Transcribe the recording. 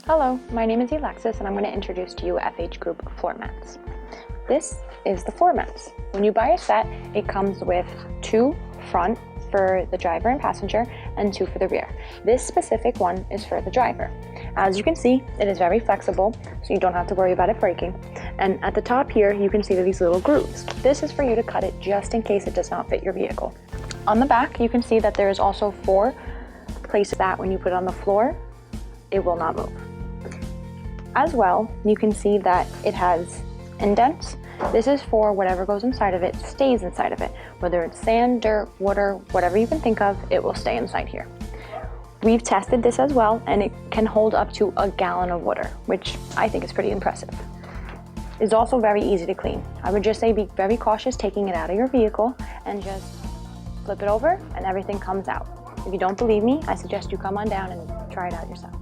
Hello, my name is Alexis and I'm going to introduce to you FH Group floor mats. This is the floor mats. When you buy a set, it comes with 2 front for the driver and passenger and 2 for the rear. This specific one is for the driver. As you can see, it is very flexible, so you don't have to worry about it breaking. And at the top here, you can see these little grooves. This is for you to cut it just in case it does not fit your vehicle. On the back, you can see that there is also 4 places that when you put it on the floor, it will not move. As well, you can see that it has indents. This is for whatever goes inside of it stays inside of it. Whether it's sand, dirt, water, whatever you can think of, it will stay inside here. We've tested this as well, and it can hold up to a gallon of water, which I think is pretty impressive. It's also very easy to clean. I would just say be very cautious taking it out of your vehicle and just flip it over and everything comes out. If you don't believe me, I suggest you come on down and try it out yourself.